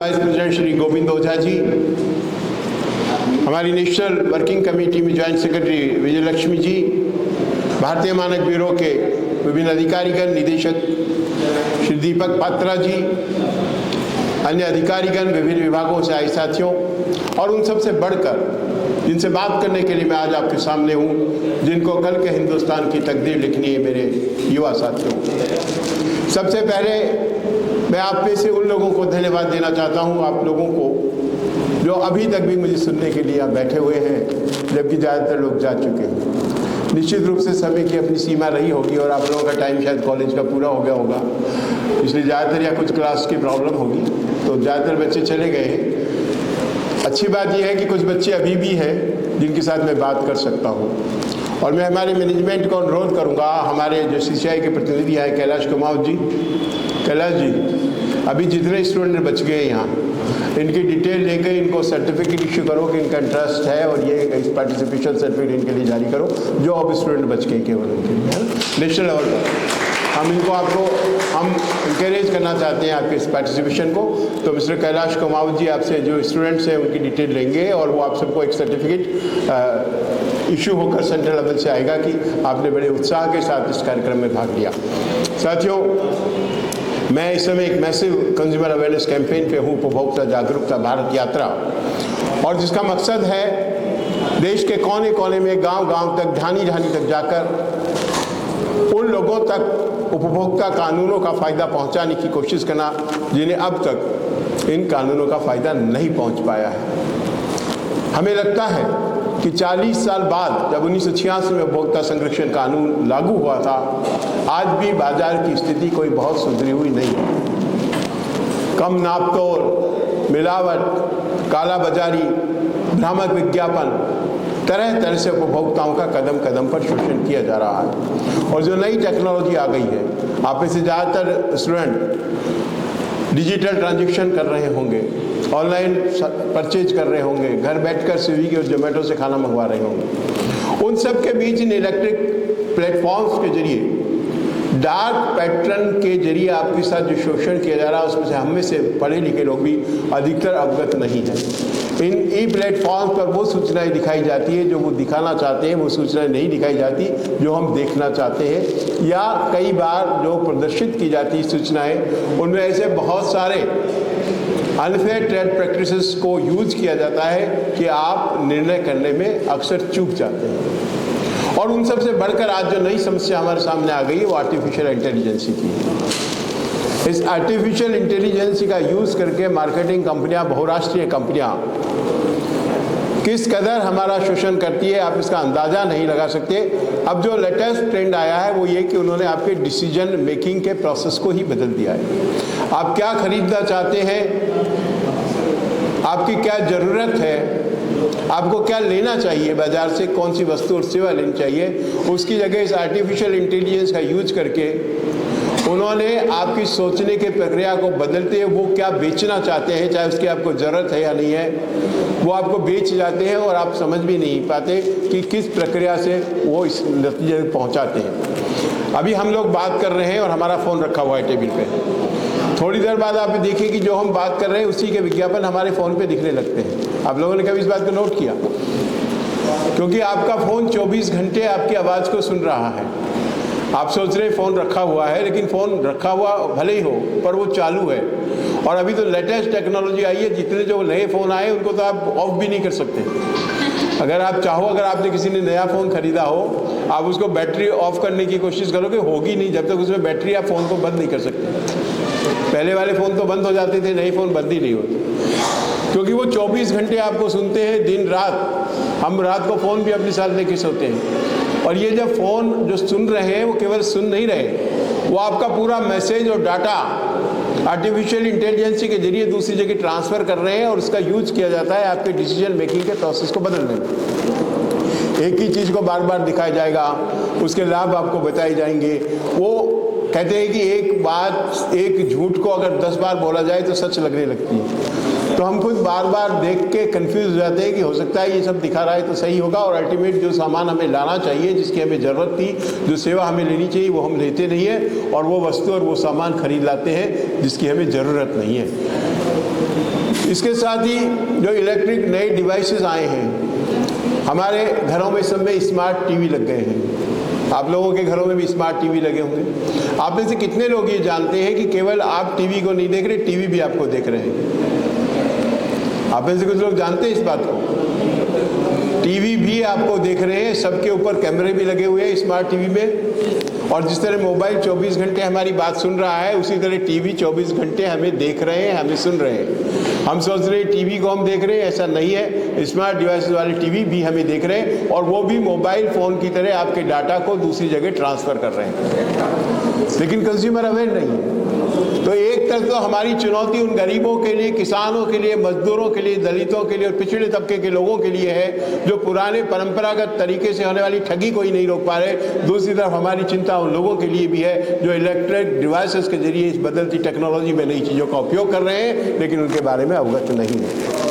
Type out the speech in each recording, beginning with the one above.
Vice president Shri Govind Ojha ji, हमारी national working committee में joint secretary विजय लक्ष्मी जी, भारतीय मानक ब्यूरो के विभिन्न अधिकारीगण, निदेशक श्री दीपक पात्रा जी, अन्य अधिकारीगण, विभिन्न विभागों से आए साथियों, और उन सबसे बढ़कर जिनसे बात करने के लिए मैं आज आपके सामने हूँ, जिनको कल के हिंदुस्तान की तकदीर लिखनी है, मेरे युवा साथियों। सबसे पहले मैं आप में से उन लोगों को धन्यवाद देना चाहता हूँ, आप लोगों को जो अभी तक भी मुझे सुनने के लिए यहाँ बैठे हुए हैं, जबकि ज़्यादातर लोग जा चुके हैं। निश्चित रूप से समय की अपनी सीमा रही होगी और आप लोगों का टाइम शायद कॉलेज का पूरा हो गया होगा, इसलिए ज़्यादातर या कुछ क्लास की प्रॉब्लम होगी, तो ज़्यादातर बच्चे चले गए हैं। अच्छी बात यह है कि कुछ बच्चे अभी भी हैं जिनके साथ मैं बात कर सकता हूँ, और मैं हमारे मैनेजमेंट को अनुरोध करूँगा, हमारे जो CCI के प्रतिनिधि आए कैलाश कुमार जी, कैलाश जी, अभी जितने स्टूडेंट बच गए यहाँ, इनकी डिटेल लेकर इनको सर्टिफिकेट इशू करो कि इनका इंटरेस्ट है, और ये इस पार्टिसिपेशन सर्टिफिकेट इनके लिए जारी करो, जो अब स्टूडेंट बच गए केवल उनके लिए, है ना, नेशनल लेवल पर। हम इंकरेज करना चाहते हैं आपके इस पार्टिसिपेशन को। तो मिस्टर कैलाश कुमार जी आपसे जो स्टूडेंट्स हैं उनकी डिटेल लेंगे, और वो आप सबको एक सर्टिफिकेट इशू होकर सेंट्रल लेवल से आएगा कि आपने बड़े उत्साह के साथ इस कार्यक्रम में भाग लिया। साथियों, मैं इस समय एक मैसिव कंज्यूमर अवेयरनेस कैंपेन पे हूँ, उपभोक्ता जागरूकता भारत यात्रा, और जिसका मकसद है देश के कोने कोने में, गांव-गांव तक, ढानी-ढानी तक जाकर उन लोगों तक उपभोक्ता कानूनों का फ़ायदा पहुंचाने की कोशिश करना जिन्हें अब तक इन कानूनों का फ़ायदा नहीं पहुंच पाया है। हमें लगता है कि 40 साल बाद, जब 1986 में उपभोक्ता संरक्षण कानून लागू हुआ था, आज भी बाजार की स्थिति कोई बहुत सुधरी हुई नहीं है। कम नापतोल, मिलावट, काला बाजारी, भ्रामक विज्ञापन, तरह तरह से उपभोक्ताओं का कदम कदम पर शोषण किया जा रहा है। और जो नई टेक्नोलॉजी आ गई है, आप में से ज़्यादातर स्टूडेंट डिजिटल ट्रांजैक्शन कर रहे होंगे, ऑनलाइन परचेज कर रहे होंगे, घर बैठकर स्विगी और जोमेटो से खाना मंगवा रहे होंगे। उन सब के बीच इन इलेक्ट्रिक प्लेटफॉर्म्स के जरिए, डार्क पैटर्न के जरिए आपके साथ जो शोषण किया जा रहा है, उसमें से हम में से पढ़े लिखे लोग भी अधिकतर अवगत नहीं हैं। इन प्लेटफॉर्म पर वो सूचनाएं दिखाई जाती है जो वो दिखाना चाहते हैं, वो सूचनाएं नहीं दिखाई जाती जो हम देखना चाहते हैं, या कई बार जो प्रदर्शित की जाती सूचनाएं, उनमें ऐसे बहुत सारे अनफेयर ट्रेड प्रैक्टिसेस को यूज किया जाता है कि आप निर्णय करने में अक्सर चूक जाते हैं। और उन सबसे बढ़कर आज जो नई समस्या हमारे सामने आ गई है, वो आर्टिफिशियल इंटेलिजेंस की है। इस आर्टिफिशियल इंटेलिजेंस का यूज़ करके मार्केटिंग कंपनियां, बहुराष्ट्रीय कंपनियां किस कदर हमारा शोषण करती है, आप इसका अंदाज़ा नहीं लगा सकते। अब जो लेटेस्ट ट्रेंड आया है वो ये कि उन्होंने आपके डिसीजन मेकिंग के प्रोसेस को ही बदल दिया है। आप क्या खरीदना चाहते हैं, आपकी क्या ज़रूरत है, आपको क्या लेना चाहिए बाज़ार से, कौन सी वस्तु और सेवा लेनी चाहिए, उसकी जगह इस आर्टिफिशियल इंटेलिजेंस का यूज करके उन्होंने आपकी सोचने के प्रक्रिया को बदलते हैं। वो क्या बेचना चाहते हैं, चाहे उसकी आपको ज़रूरत है या नहीं है, वो आपको बेच जाते हैं और आप समझ भी नहीं पाते कि किस प्रक्रिया से वो इस नतीजे तक पहुँचाते हैं। अभी हम लोग बात कर रहे हैं और हमारा फ़ोन रखा हुआ है टेबल पे। थोड़ी देर बाद आप देखिए कि जो हम बात कर रहे हैं उसी के विज्ञापन हमारे फ़ोन पे दिखने लगते हैं। आप लोगों ने कभी इस बात को नोट किया? क्योंकि आपका फ़ोन 24 घंटे आपकी आवाज़ को सुन रहा है। आप सोच रहे फ़ोन रखा हुआ है, लेकिन फ़ोन रखा हुआ भले ही हो पर वो चालू है। और अभी तो लेटेस्ट टेक्नोलॉजी आई है, जितने जो नए फ़ोन आए उनको तो आप ऑफ भी नहीं कर सकते। अगर आप चाहो, अगर आपने किसी ने नया फ़ोन ख़रीदा हो, आप उसको बैटरी ऑफ करने की कोशिश करोगे, होगी नहीं जब तक उसमें बैटरी, आप फ़ोन को बंद नहीं कर सकते। पहले वाले फ़ोन तो बंद हो जाते थे, नए फ़ोन बंद ही नहीं होते, क्योंकि वो 24 घंटे आपको सुनते हैं, दिन रात। हम रात को फ़ोन भी अपने साथ लेके सोते हैं, और ये जब फ़ोन जो सुन रहे हैं वो केवल सुन नहीं रहे, वो आपका पूरा मैसेज और डाटा आर्टिफिशियल इंटेलिजेंस के जरिए दूसरी जगह ट्रांसफ़र कर रहे हैं, और उसका यूज किया जाता है आपके डिसीजन मेकिंग के प्रोसेस को बदलने में। एक ही चीज़ को बार बार दिखाया जाएगा, उसके लाभ आपको बताए जाएंगे। वो कहते हैं कि एक बात, एक झूठ को अगर 10 बार बोला जाए तो सच लगने लगती है। तो हम खुद बार बार देख के कंफ्यूज हो जाते हैं कि हो सकता है ये सब दिखा रहा है तो सही होगा, और अल्टीमेट जो सामान हमें लाना चाहिए, जिसकी हमें ज़रूरत थी, जो सेवा हमें लेनी चाहिए, वो हम लेते नहीं है, और वो वस्तु और वो सामान खरीद लाते हैं जिसकी हमें ज़रूरत नहीं है। इसके साथ ही जो इलेक्ट्रिक नए डिवाइसेस आए हैं, हमारे घरों में सब में स्मार्ट टीवी लग गए हैं। आप लोगों के घरों में भी स्मार्ट टीवी लगे होंगे। आप में से कितने लोग ये जानते हैं कि केवल आप टीवी को नहीं देख रहे, टीवी भी आपको देख रहे हैं? आप में से कुछ लोग जानते हैं इस बात को? टीवी भी आपको देख रहे हैं, सबके ऊपर कैमरे भी लगे हुए हैं स्मार्ट टीवी में। और जिस तरह मोबाइल 24 घंटे हमारी बात सुन रहा है, उसी तरह टीवी 24 घंटे हमें देख रहे हैं, हमें सुन रहे हैं। हम सोच रहे हैं टीवी को हम देख रहे हैं, ऐसा नहीं है। स्मार्ट डिवाइसेस वाले टीवी भी हमें देख रहे हैं, और वो भी मोबाइल फ़ोन की तरह आपके डाटा को दूसरी जगह ट्रांसफ़र कर रहे हैं। लेकिन कंज्यूमर अवेयर नहीं है। तो एक तरफ तो हमारी चुनौती उन गरीबों के लिए, किसानों के लिए, मजदूरों के लिए, दलितों के लिए और पिछड़े तबके के लोगों के लिए है, जो पुराने परंपरागत तरीके से होने वाली ठगी को ही नहीं रोक पा रहे। दूसरी तरफ हमारी चिंता उन लोगों के लिए भी है जो इलेक्ट्रिक डिवाइसेस के जरिए इस बदलती टेक्नोलॉजी में नई चीज़ों का उपयोग कर रहे हैं, लेकिन उनके बारे में अवगत नहीं है।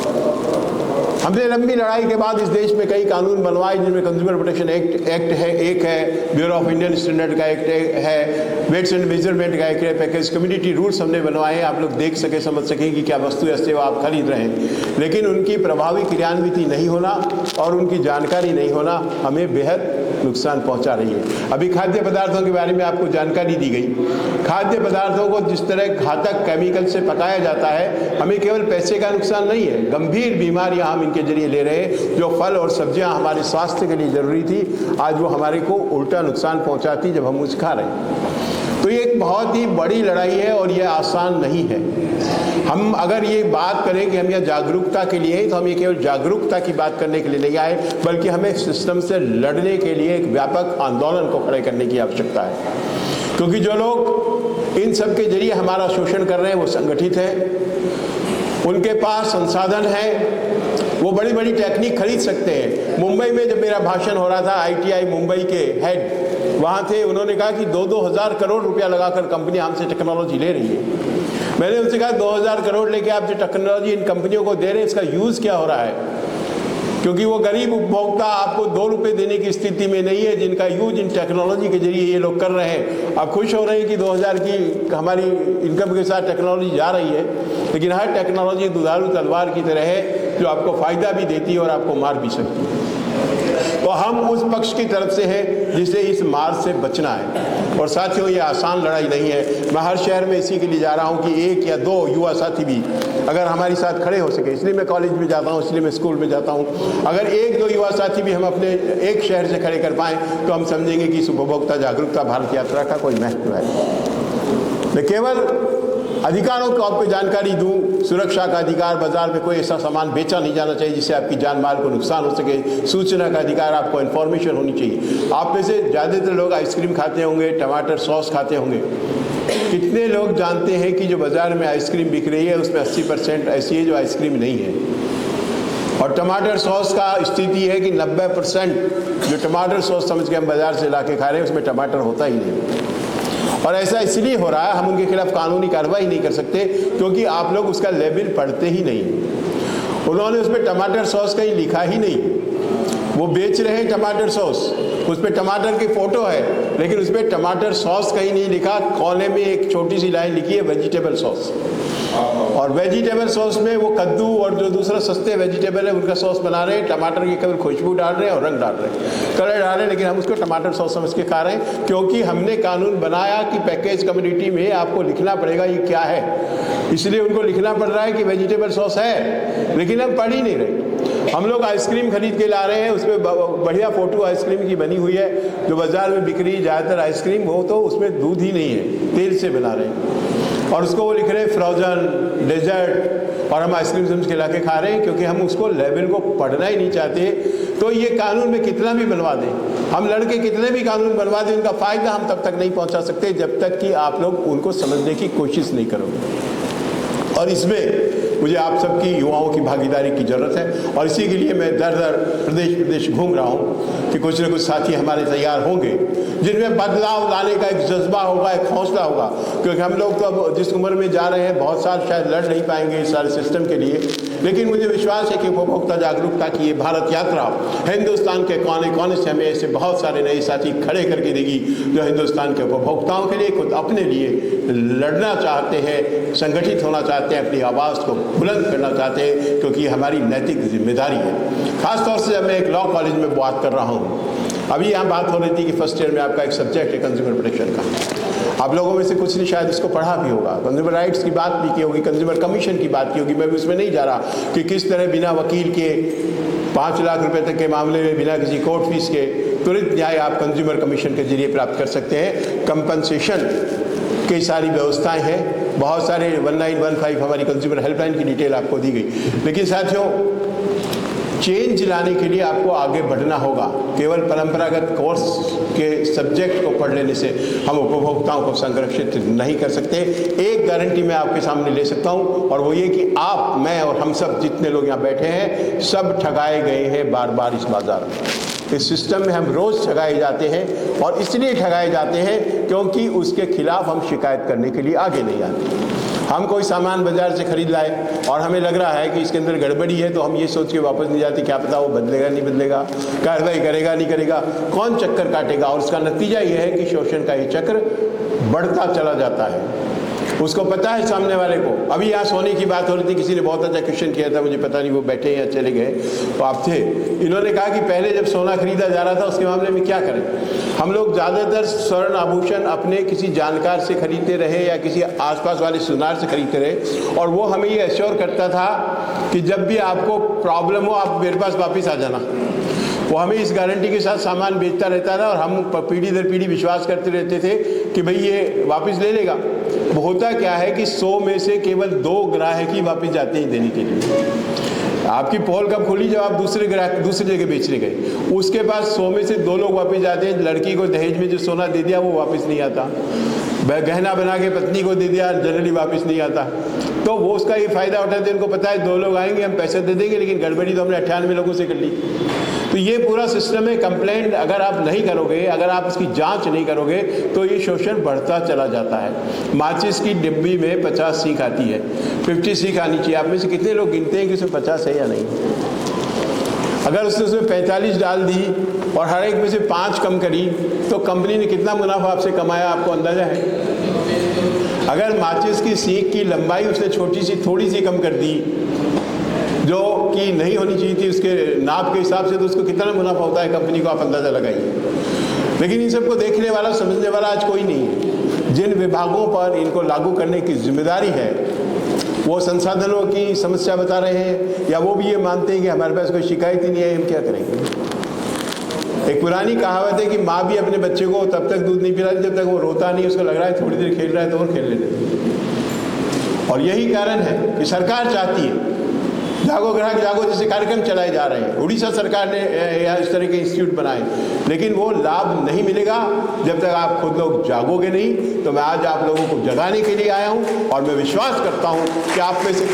हमने लंबी लड़ाई के बाद इस देश में कई कानून बनवाए, जिनमें कंज्यूमर प्रोटेक्शन एक्ट है, एक है ब्यूरो ऑफ इंडियन स्टैंडर्ड का एक्ट है, वेट्स एंड मेजरमेंट का एक्ट है, पैकेज कम्युनिटी रूल्स हमने बनवाए हैं, आप लोग देख सके, समझ सकें कि क्या वस्तु या सेवा आप खरीद रहे हैं। लेकिन उनकी प्रभावी क्रियान्विति नहीं होना और उनकी जानकारी नहीं होना हमें बेहद नुकसान पहुंचा रही है। अभी खाद्य पदार्थों के बारे में आपको जानकारी दी गई। खाद्य पदार्थों को जिस तरह घातक केमिकल से पकाया जाता है, हमें केवल पैसे का नुकसान नहीं है, गंभीर बीमारियां हम इनके जरिए ले रहे हैं। जो फल और सब्जियां हमारे स्वास्थ्य के लिए जरूरी थी, आज वो हमारे को उल्टा नुकसान पहुंचाती जब हम उसे खा रहे हैं। तो ये एक बहुत ही बड़ी लड़ाई है और ये आसान नहीं है। हम अगर ये बात करें कि हम यह जागरूकता के लिए हैं, तो हम ये केवल जागरूकता की बात करने के लिए नहीं आए, बल्कि हमें सिस्टम से लड़ने के लिए एक व्यापक आंदोलन को खड़े करने की आवश्यकता है। क्योंकि जो लोग इन सब के जरिए हमारा शोषण कर रहे हैं वो संगठित हैं, उनके पास संसाधन है, वो बड़ी बड़ी टेक्निक खरीद सकते हैं। मुंबई में जब मेरा भाषण हो रहा था, ITI मुंबई के हेड वहाँ थे, उन्होंने कहा कि 2-2 हज़ार करोड़ रुपया लगाकर कंपनी हमसे टेक्नोलॉजी ले रही है। मैंने उनसे कहा 2000 करोड़ लेके आप जो टेक्नोलॉजी इन कंपनियों को दे रहे हैं, इसका यूज़ क्या हो रहा है? क्योंकि वो गरीब उपभोक्ता आपको 2 रुपये देने की स्थिति में नहीं है, जिनका यूज इन टेक्नोलॉजी के जरिए ये लोग कर रहे हैं। आप खुश हो रहे हैं कि 2000 की हमारी इनकम के साथ टेक्नोलॉजी जा रही है, लेकिन हर टेक्नोलॉजी दुधारू तलवार की तरह है, जो आपको फ़ायदा भी देती है और आपको मार भी सकती है। तो हम उस पक्ष की तरफ से हैं जिसे इस मार से बचना है। और साथियों, ये आसान लड़ाई नहीं है। मैं हर शहर में इसी के लिए जा रहा हूँ कि 1 या 2 युवा साथी भी अगर हमारे साथ खड़े हो सके, इसलिए मैं कॉलेज में जाता हूँ, इसलिए मैं स्कूल में जाता हूँ, अगर 1-2 युवा साथी भी हम अपने एक शहर से खड़े कर पाएँ, तो हम समझेंगे कि इस उपभोक्ता जागरूकता भारत यात्रा का कोई महत्व है। मैं केवल अधिकारों को आपको जानकारी दूं, सुरक्षा का अधिकार, बाजार में कोई ऐसा सामान बेचा नहीं जाना चाहिए जिससे आपकी जान माल को नुकसान हो सके। सूचना का अधिकार, आपको इन्फॉर्मेशन होनी चाहिए। आप में से ज़्यादातर लोग आइसक्रीम खाते होंगे, टमाटर सॉस खाते होंगे। कितने लोग जानते हैं कि जो बाज़ार में आइसक्रीम बिक रही है उसमें 80% ऐसी है जो आइसक्रीम नहीं है, और टमाटर सॉस का स्थिति है कि 90% जो टमाटर सॉस समझ के हम बाज़ार से ला के खा रहे हैं उसमें टमाटर होता ही नहीं। और ऐसा इसलिए हो रहा है, हम उनके खिलाफ कानूनी कार्रवाई नहीं कर सकते क्योंकि आप लोग उसका लेबल पढ़ते ही नहीं। उन्होंने उसमें टमाटर सॉस कहीं लिखा ही नहीं। वो बेच रहे हैं टमाटर सॉस, उस पर टमाटर की फ़ोटो है, लेकिन उस पर टमाटर सॉस कहीं नहीं लिखा। कोने में एक छोटी सी लाइन लिखी है वेजिटेबल सॉस, और वेजिटेबल सॉस में वो कद्दू और जो दूसरा सस्ते वेजिटेबल है उनका सॉस बना रहे हैं। टमाटर की केवल खुशबू डाल रहे हैं और रंग डाल रहे हैं, कलर डाल रहे हैं, लेकिन हम उसको टमाटर सॉस समझ के खा रहे हैं क्योंकि हमने कानून बनाया कि पैकेज कम्युनिटी में आपको लिखना पड़ेगा ये क्या है। इसलिए उनको लिखना पड़ रहा है कि वेजिटेबल सॉस है, लेकिन हम पढ़ ही नहीं रहे। हम लोग आइसक्रीम खरीद के ला रहे हैं, उसमें बढ़िया फ़ोटो आइसक्रीम की बनी हुई है। जो बाज़ार में बिक रही है ज़्यादातर आइसक्रीम, वो तो उसमें दूध ही नहीं है, तेल से बना रहे हैं, और उसको वो लिख रहे हैं फ्रोजन डेजर्ट, और हम आइसक्रीम समझ के ला के खा रहे हैं क्योंकि हम उसको लेवल को पढ़ना ही नहीं चाहते। तो ये कानून में कितना भी बनवा दें, हम लड़के कितने भी कानून बनवा दें, उनका फ़ायदा हम तब तक नहीं पहुंचा सकते जब तक कि आप लोग उनको समझने की कोशिश नहीं करोगे। और इसमें मुझे आप सबकी युवाओं की भागीदारी की ज़रूरत है, और इसी के लिए मैं दर दर प्रदेश घूम रहा हूँ कि कुछ न कुछ साथी हमारे तैयार होंगे जिनमें बदलाव लाने का एक जज्बा होगा, एक हौसला होगा। क्योंकि हम लोग तो अब जिस उम्र में जा रहे हैं, बहुत साल शायद लड़ नहीं पाएंगे इस सारे सिस्टम के लिए, लेकिन मुझे विश्वास है कि उपभोक्ता जागरूकता की ये भारत यात्रा हिंदुस्तान के कोने कोने से हमें ऐसे बहुत सारे नए साथी खड़े करके देगी जो हिंदुस्तान के उपभोक्ताओं के लिए, खुद अपने लिए लड़ना चाहते हैं, संगठित होना चाहते हैं, अपनी आवाज़ को बुलंद करना चाहते हैं, क्योंकि हमारी नैतिक जिम्मेदारी है। खासतौर से जब मैं एक लॉ कॉलेज में बात कर रहा हूँ, अभी यहाँ बात हो रही थी कि फर्स्ट ईयर में आपका एक सब्जेक्ट है कंज्यूमर प्रोटेक्शन का। आप लोगों में से कुछ ने शायद इसको पढ़ा भी होगा। कंज्यूमर राइट्स की बात भी की होगी, कंज्यूमर कमीशन की बात की होगी। मैं भी उसमें नहीं जा रहा कि किस तरह बिना वकील के 5 लाख रुपए तक के मामले में बिना किसी कोर्ट फीस के त्वरित न्याय आप कंज्यूमर कमीशन के जरिए प्राप्त कर सकते हैं। कंपनसेशन की सारी व्यवस्थाएं हैं, बहुत सारे 1915 हमारी कंज्यूमर हेल्पलाइन की डिटेल आपको दी गई। लेकिन साथियों, चेंज लाने के लिए आपको आगे बढ़ना होगा। केवल परंपरागत कोर्स के सब्जेक्ट को पढ़ लेने से हम उपभोक्ताओं को संरक्षित नहीं कर सकते। एक गारंटी मैं आपके सामने ले सकता हूं, और वो ये कि आप, मैं और हम सब जितने लोग यहाँ बैठे हैं, सब ठगाए गए हैं बार बार इस बाजार में। इस सिस्टम में हम रोज़ ठगाए जाते हैं, और इसलिए ठगाए जाते हैं क्योंकि उसके खिलाफ हम शिकायत करने के लिए आगे नहीं आते। हम कोई सामान बाजार से खरीद लाए और हमें लग रहा है कि इसके अंदर गड़बड़ी है, तो हम ये सोच के वापस नहीं जाते, क्या पता वो बदलेगा नहीं बदलेगा, कार्रवाई करेगा नहीं करेगा, कौन चक्कर काटेगा। और उसका नतीजा ये है कि शोषण का ये चक्र बढ़ता चला जाता है। उसको पता है सामने वाले को। अभी यहाँ सोने की बात हो रही थी, किसी ने बहुत अच्छा क्वेश्चन किया था, मुझे पता नहीं वो बैठे या चले गए, तो आप थे। इन्होंने कहा कि पहले जब सोना खरीदा जा रहा था उसके मामले में क्या करें। हम लोग ज़्यादातर स्वर्ण आभूषण अपने किसी जानकार से खरीदते रहे या किसी आसपास वाले सुनार से खरीदते रहे, और वो हमें ये एश्योर करता था कि जब भी आपको प्रॉब्लम हो आप मेरे पास वापस आ जाना। वो हमें इस गारंटी के साथ सामान बेचता रहता था, और हम पीढ़ी दर पीढ़ी विश्वास करते रहते थे कि भाई ये वापस ले लेगा। वो होता क्या है कि 100 में से केवल 2 ग्राहक ही वापस जाते हैं देने के लिए। आपकी पोल कब खुली, जब आप दूसरे ग्राहक दूसरी जगह बेचने गए। उसके पास 100 में से 2 लोग वापस जाते हैं। लड़की को दहेज में जो सोना दे दिया वो वापस नहीं आता, गहना बना के पत्नी को दे दिया, जनरली वापस नहीं आता। तो वो उसका ये फ़ायदा उठाते हैं, उनको पता है 2 लोग आएंगे, हम पैसे दे देंगे, लेकिन गड़बड़ी तो हमने 98 लोगों से कर ली। तो ये पूरा सिस्टम है। कंप्लेंट अगर आप नहीं करोगे, अगर आप इसकी जांच नहीं करोगे, तो ये शोषण बढ़ता चला जाता है। माचिस की डिब्बी में 50 सीख आती है, 50 सीख आनी चाहिए। आप में से कितने लोग गिनते हैं कि उसमें 50 है या नहीं? अगर उसने उसमें 45 डाल दी और हर एक में से 5 कम करी, तो कंपनी ने कितना मुनाफा आपसे कमाया, आपको अंदाजा है? अगर माचिस की सीख की लंबाई उसने छोटी सी थोड़ी सी कम कर दी, जो कि नहीं होनी चाहिए थी उसके नाप के हिसाब से, तो उसको कितना मुनाफा होता है कंपनी को, आप अंदाज़ा लगाइए। लेकिन इन सबको देखने वाला, समझने वाला आज कोई नहीं है। जिन विभागों पर इनको लागू करने की जिम्मेदारी है, वो संसाधनों की समस्या बता रहे हैं, या वो भी ये मानते हैं कि हमारे पास कोई शिकायत ही नहीं है, हम क्या करेंगे। एक पुरानी कहावत है कि माँ भी अपने बच्चे को तब तक दूध नहीं पिलाती जब तक वो रोता नहीं, उसको लग रहा है थोड़ी देर खेल रहा है तो और खेल लेते। और यही कारण है कि सरकार चाहती है जागो ग्राहक जागो जैसे कार्यक्रम चलाए जा रहे हैं। उड़ीसा सरकार ने यहाँ इस तरह के इंस्टीट्यूट बनाए, लेकिन वो लाभ नहीं मिलेगा जब तक आप खुद लोग जागोगे नहीं। तो मैं आज आप लोगों को जगाने के लिए आया हूँ, और मैं विश्वास करता हूँ कि आप में से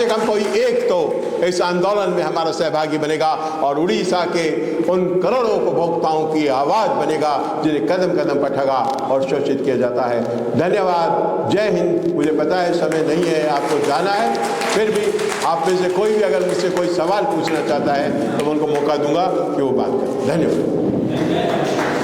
कम कोई एक तो इस आंदोलन में हमारा सहभागी बनेगा, और उड़ीसा के उन करोड़ों उपभोक्ताओं की आवाज़ बनेगा जिन्हें कदम कदम पर ठगा और शोषित किया जाता है। धन्यवाद, जय हिंद। मुझे पता है समय नहीं है, आपको जाना है, फिर भी आप में से कोई भी अगर मुझसे कोई सवाल पूछना चाहता है तो मैं उनको मौका दूंगा कि वो बात करें। धन्यवाद।